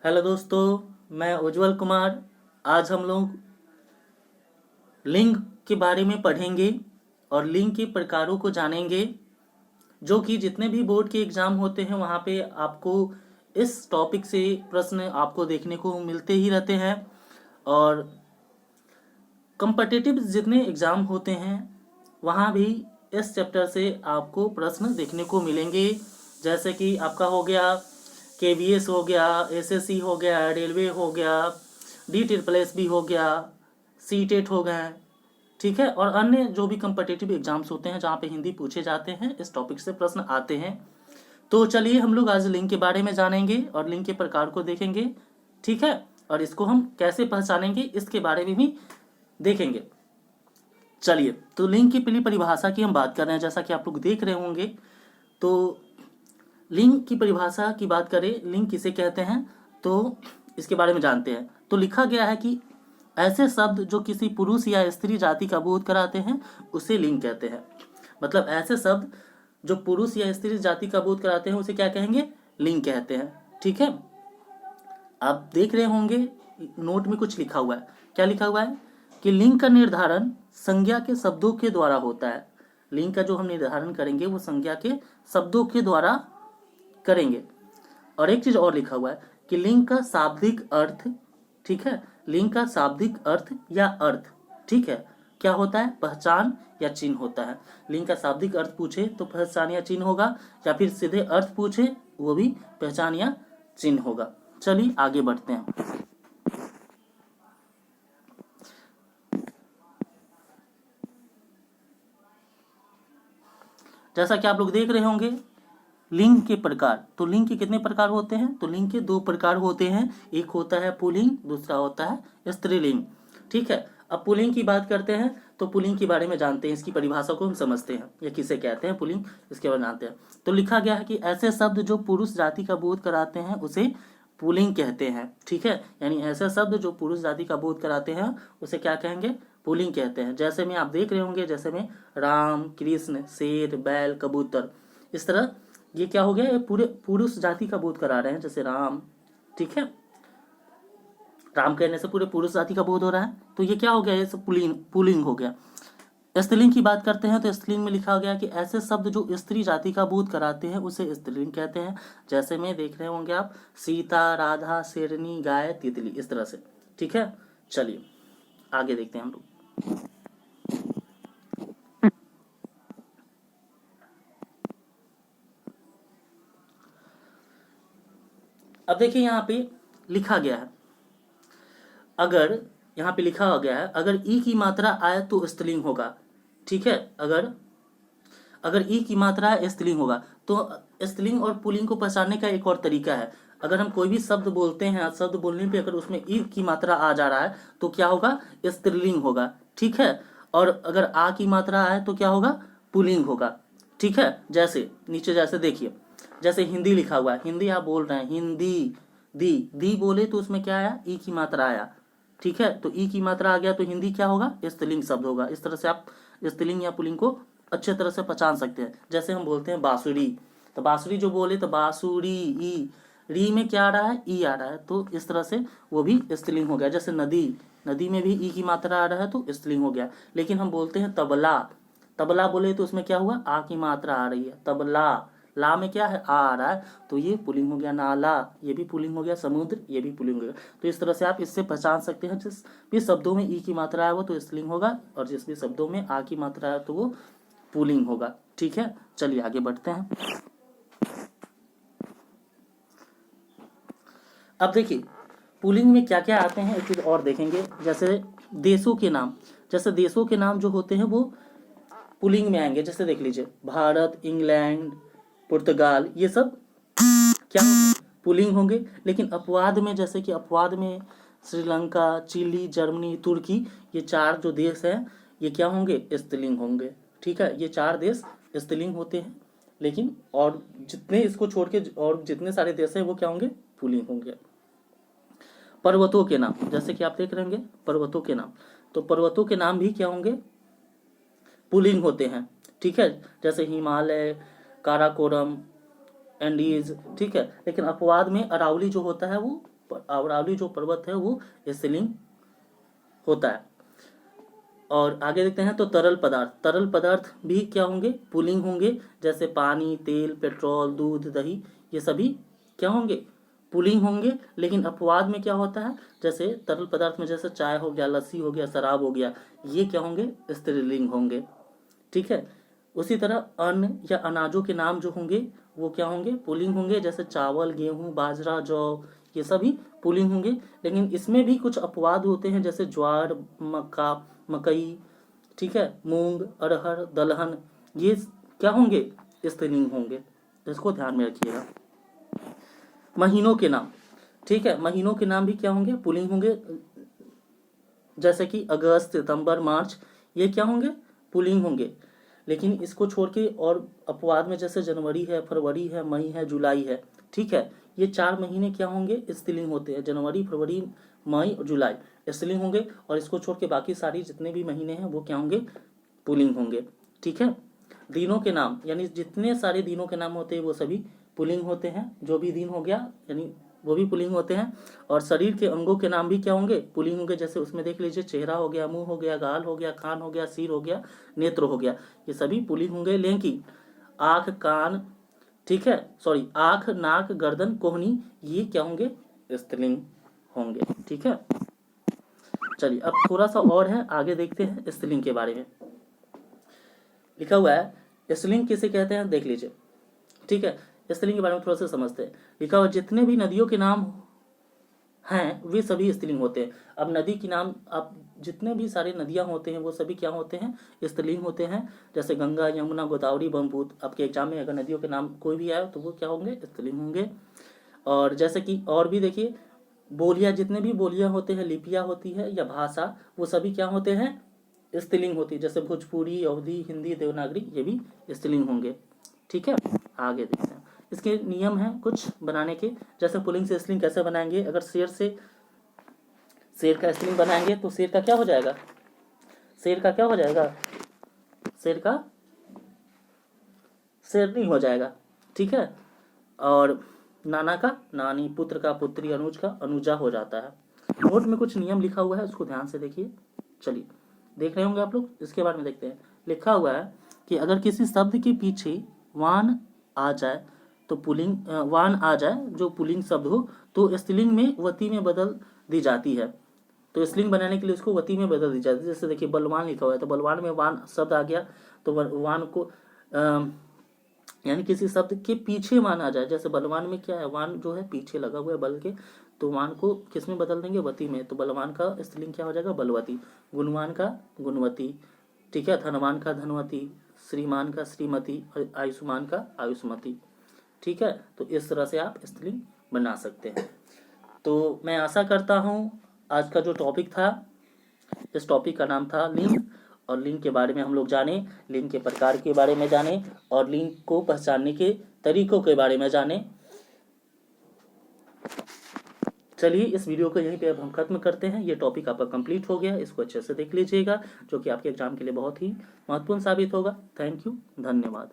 Hello दोस्तों, मैं उज्जवल कुमार। आज हम लोग लिंग के बारे में पढ़ेंगे और लिंग के प्रकारों को जानेंगे, जो कि जितने भी बोर्ड के एग्ज़ाम होते हैं वहाँ पे आपको इस टॉपिक से प्रश्न आपको देखने को मिलते ही रहते हैं। और कम्पिटिटिव जितने एग्ज़ाम होते हैं वहाँ भी इस चैप्टर से आपको प्रश्न देखने को मिलेंगे। जैसे कि आपका हो गया केवीएस हो गया, एसएससी हो गया, रेलवे हो गया, डी ट्रिपल एस भी हो गया, सी टेट हो गए, ठीक है। और अन्य जो भी कम्पिटिटिव एग्जाम्स होते हैं जहाँ पे हिंदी पूछे जाते हैं, इस टॉपिक से प्रश्न आते हैं। तो चलिए हम लोग आज लिंग के बारे में जानेंगे और लिंग के प्रकार को देखेंगे, ठीक है। और इसको हम कैसे पहचानेंगे इसके बारे में भी देखेंगे। चलिए, तो लिंग की पहली परिभाषा की हम बात कर रहे हैं। जैसा कि आप लोग देख रहे होंगे, तो लिंग की परिभाषा की बात करें, लिंग किसे कहते हैं, तो इसके बारे में जानते हैं। तो लिखा गया है कि ऐसे शब्द जो किसी पुरुष या स्त्री जाति का बोध कराते हैं उसे लिंग कहते हैं। मतलब ऐसे शब्द जो पुरुष या स्त्री जाति का बोध कराते हैं उसे क्या कहेंगे? लिंग कहते हैं, ठीक है। आप देख रहे होंगे नोट में कुछ लिखा हुआ है। क्या लिखा हुआ है? कि लिंग का निर्धारण संज्ञा के शब्दों के द्वारा होता है। लिंग का जो हम निर्धारण करेंगे वो संज्ञा के शब्दों के द्वारा करेंगे। और एक चीज और लिखा हुआ है कि लिंग का शाब्दिक अर्थ, ठीक है, लिंग का शाब्दिक अर्थ या अर्थ, ठीक है, क्या होता है? पहचान या चिन्ह होता है। लिंग का शाब्दिक अर्थ पूछे तो पहचान या चिन्ह होगा, या फिर सीधे अर्थ पूछे वो भी पहचान या चिन्ह होगा। चलिए आगे बढ़ते हैं। जैसा कि आप लोग देख रहे होंगे लिंग के प्रकार, तो लिंग के कितने प्रकार होते हैं? तो लिंग के दो प्रकार होते हैं। एक होता है पुल्लिंग, दूसरा होता है स्त्रीलिंग, ठीक है। अब पुल्लिंग की बात करते हैं तो पुल्लिंग के बारे में जानते हैं, इसकी परिभाषा को हम समझते हैं, या किसे कहते हैं पुल्लिंग, इसके बारे में जानते हैं। तो लिखा गया है कि ऐसे शब्द जो पुरुष जाति का बोध कराते हैं उसे पुल्लिंग कहते हैं, ठीक है। यानी ऐसे शब्द जो पुरुष जाति का बोध कराते हैं उसे क्या कहेंगे? पुल्लिंग कहते हैं। जैसे में आप देख रहे होंगे, जैसे में राम, कृष्ण, शेर, बैल, कबूतर, इस तरह ये क्या हो गया? ये पूरे पुरुष जाति का बोध करा रहे हैं। जैसे राम, ठीक है, राम कहने से पूरे पुरुष जाति का बोध हो रहा है, तो ये क्या हो गया? ये सब पुल्लिंग पुल्लिंग हो गया। स्त्रीलिंग की बात करते हैं तो स्त्रीलिंग में लिखा गया कि ऐसे शब्द जो स्त्री जाति का बोध कराते हैं उसे स्त्रीलिंग कहते हैं। जैसे में देख रहे होंगे आप, सीता, राधा, शेरनी, गाय, तितली, इस तरह से, ठीक है। चलिए आगे देखते हैं हम लोग। अब देखिए यहाँ पे लिखा गया है, अगर यहाँ पे लिखा गया है अगर ई की मात्रा आए तो स्त्रीलिंग होगा, ठीक है। अगर अगर ई की मात्रा है स्त्रीलिंग होगा। तो स्त्रीलिंग और पुल्लिंग को पहचानने का एक और तरीका है। अगर हम कोई भी शब्द बोलते हैं, शब्द बोलने पे अगर उसमें ई की मात्रा आ जा रहा है तो क्या होगा? स्त्रीलिंग होगा, ठीक है। और अगर आ की मात्रा आए तो क्या होगा? पुल्लिंग होगा, ठीक है। जैसे नीचे जैसे देखिए, जैसे हिंदी लिखा हुआ है, हिंदी आप बोल रहे हैं, हिंदी, दी दी बोले तो उसमें क्या आया? ई की मात्रा आया, ठीक है। तो ई की मात्रा आ गया तो हिंदी क्या होगा? स्त्रीलिंग शब्द होगा। इस तरह से आप स्त्रीलिंग या पुल्लिंग को अच्छे तरह से पहचान सकते हैं। जैसे हम बोलते हैं बांसुरी, तो बांसुरी जो बोले तो बांसुरी, ई, री में क्या आ रहा है? ई आ रहा है, तो इस तरह से वो भी स्त्रीलिंग हो गया। जैसे नदी, नदी में भी ई की मात्रा आ रहा है तो स्त्रीलिंग हो गया। लेकिन हम बोलते हैं तबला, तबला बोले तो उसमें क्या हुआ? आ की मात्रा आ रही है, तबला, ला में क्या है? आ रहा है, तो ये पुल्लिंग हो गया। नाला, ये भी पुल्लिंग हो गया। समुद्र, ये भी पुल्लिंग हो गया। तो इस तरह से आप इससे पहचान सकते हैं, जिस भी शब्दों में ई की मात्रा है वो तो स्त्रीलिंग होगा, और जिस भी शब्दों में आ की मात्रा है तो वो पुल्लिंग होगा, ठीक है। चलिए आगे बढ़ते हैं। अब देखिए पुल्लिंग में क्या क्या आते हैं, एक चीज और देखेंगे। जैसे देशों के नाम, जैसे देशों के नाम जो होते हैं वो पुल्लिंग में आएंगे। जैसे देख लीजिए, भारत, इंग्लैंड, पुर्तगाल, ये सब क्या होंगे? पुल्लिंग होंगे। लेकिन अपवाद में, जैसे कि अपवाद में श्रीलंका, चिली, जर्मनी, तुर्की, ये चार जो देश हैं ये क्या होंगे? स्त्रीलिंग होंगे, ठीक है। ये चार देश स्त्रीलिंग होते हैं। लेकिन और जितने इसको छोड़ के और जितने सारे देश हैं वो क्या होंगे? पुल्लिंग होंगे। पर्वतों के नाम, जैसे कि आप देख रहे होंगे पर्वतों के नाम, तो पर्वतों के नाम भी क्या होंगे? पुल्लिंग होते हैं, ठीक है। जैसे हिमालय, काराकोरम, एंडीज, ठीक है। लेकिन अपवाद में अरावली जो होता है वो अरावली जो पर्वत है वो स्त्रीलिंग होता है। और आगे देखते हैं तो तरल पदार्थ भी क्या होंगे, पुल्लिंग होंगे, जैसे पानी, तेल, पेट्रोल, दूध, दही, ये सभी क्या होंगे, पुल्लिंग होंगे। लेकिन अपवाद में क्या होता है, जैसे तरल पदार्थ में जैसे चाय हो गया, लस्सी हो गया, शराब हो गया, ये क्या होंगे, स्त्रीलिंग होंगे। ठीक है। उसी तरह अन्न या अनाजों के नाम जो होंगे वो क्या होंगे, पुल्लिंग होंगे, जैसे चावल, गेहूं, बाजरा, जौ, ये सभी पुल्लिंग होंगे। लेकिन इसमें भी कुछ अपवाद होते हैं, जैसे ज्वार, मक्का, मकई, ठीक है, मूंग, अरहर, दलहन, ये क्या होंगे, स्त्रीलिंग होंगे। इसको ध्यान में रखिएगा। महीनों के नाम, ठीक है, महीनों के नाम भी क्या होंगे, पुल्लिंग होंगे, जैसे कि अगस्त, सितंबर, मार्च, ये क्या होंगे, पुल्लिंग होंगे। लेकिन इसको छोड़ के और अपवाद में जैसे जनवरी है, फरवरी है, मई है, जुलाई है, ठीक है, ये 4 महीने क्या होंगे, स्त्रीलिंग होते हैं, जनवरी, फरवरी, मई और जुलाई स्त्रीलिंग होंगे। और इसको छोड़ के बाकी सारी जितने भी महीने हैं वो क्या होंगे, पुल्लिंग होंगे। ठीक है। दिनों के नाम, यानी जितने सारे दिनों के नाम होते हैं वो सभी पुल्लिंग होते हैं, जो भी दिन हो गया यानी वो भी पुल्लिंग होते हैं। और शरीर के अंगों के नाम भी क्या होंगे, पुल्लिंग होंगे। जैसे उसमें देख लीजिए, चेहरा हो गया, मुंह हो गया, गाल हो गया, कान हो गया, सिर हो गया, नेत्र हो गया, ये सभी पुल्लिंग होंगे। लेकिन आँख, कान, ठीक है, सॉरी, आँख, नाक, गर्दन, कोहनी, ये क्या होंगे, स्त्रीलिंग होंगे। ठीक है। चलिए अब थोड़ा सा और है, आगे देखते हैं स्त्रीलिंग के बारे में। लिखा हुआ है स्त्रीलिंग किसे कहते हैं, देख लीजिए। ठीक है, स्त्रीलिंग के बारे में थोड़ा सा समझते हैं। लिखा हुआ जितने भी नदियों के नाम हैं वे सभी स्त्रीलिंग होते हैं। अब नदी के नाम, अब जितने भी सारे नदियां होते हैं वो सभी क्या होते हैं, स्त्रीलिंग होते हैं। जैसे गंगा, यमुना, गोदावरी, ब्रह्मपुत्र, आपके एग्जाम में अगर नदियों के नाम कोई भी आए तो वो क्या होंगे, स्त्रीलिंग होंगे। और जैसे कि और भी देखिए, बोलियां, जितने भी बोलियां होते हैं, लिपियां होती है या भाषा, वो सभी क्या होते हैं, स्त्रीलिंग होती है। जैसे भोजपुरी, अवधी, हिंदी, देवनागरी, ये भी स्त्रीलिंग होंगे। ठीक है। आगे देखते हैं, इसके नियम हैं कुछ बनाने के। जैसे पुल्लिंग से स्त्रीलिंग कैसे बनाएंगे, अगर शेर से शेर का स्त्रीलिंग बनाएंगे तो शेर का क्या हो जाएगा, शेर का क्या हो जाएगा, शेर का शेरनी हो जाएगा। ठीक है। और नाना का नानी, पुत्र का पुत्री, अनुज का अनुजा हो जाता है। नोट में कुछ नियम लिखा हुआ है, उसको ध्यान से देखिए। चलिए देख रहे होंगे आप लोग, इसके बारे में देखते हैं। लिखा हुआ है कि अगर किसी शब्द के पीछे वान आ जाए तो पुल्लिंग, वान आ जाए जो पुल्लिंग शब्द हो तो स्त्रीलिंग में वती में बदल दी जाती है। तो स्त्रीलिंग बनाने के लिए उसको वती में बदल दी जाती है। जैसे देखिए बलवान लिखा हुआ है तो बलवान में वान शब्द आ गया तो वान को यानी किसी शब्द के पीछे वान आ जाए। जैसे बलवान में क्या है, वान जो है पीछे लगा हुआ है बल के, तो वान को किस में बदल देंगे, वती में। तो बलवान का स्त्रीलिंग क्या हो जाएगा, बलवती। गुणवान का गुणवती, ठीक है, धनवान का धनवती, श्रीमान का श्रीमती और आयुष्मान का आयुष्मती। ठीक है। तो इस तरह से आप स्त्रीलिंग बना सकते हैं। तो मैं आशा करता हूँ आज का जो टॉपिक था, इस टॉपिक का नाम था लिंग, और लिंग के बारे में हम लोग जाने, लिंग के प्रकार के बारे में जाने और लिंग को पहचानने के तरीकों के बारे में जाने। चलिए इस वीडियो को यहीं पे अब हम खत्म करते हैं। ये टॉपिक आपका कंप्लीट हो गया, इसको अच्छे से देख लीजिएगा, जो कि आपके एग्जाम के लिए बहुत ही महत्वपूर्ण साबित होगा। थैंक यू, धन्यवाद।